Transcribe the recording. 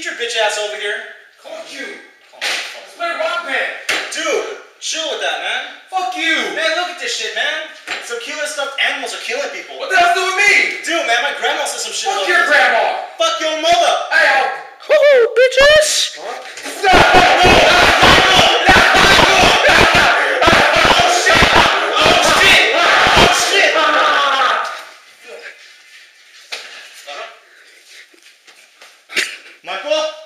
your bitch ass over here. Fuck you. That's my rock band. Dude, chill with that, man. Fuck you. Man, look at this shit, man. Some killer stuffed animals are killing people. What the hell's doing with me? Dude, man, my grandma said some shit. Fuck your grandma. Fuck your mother. Hey, Woohoo, bitches. Michael?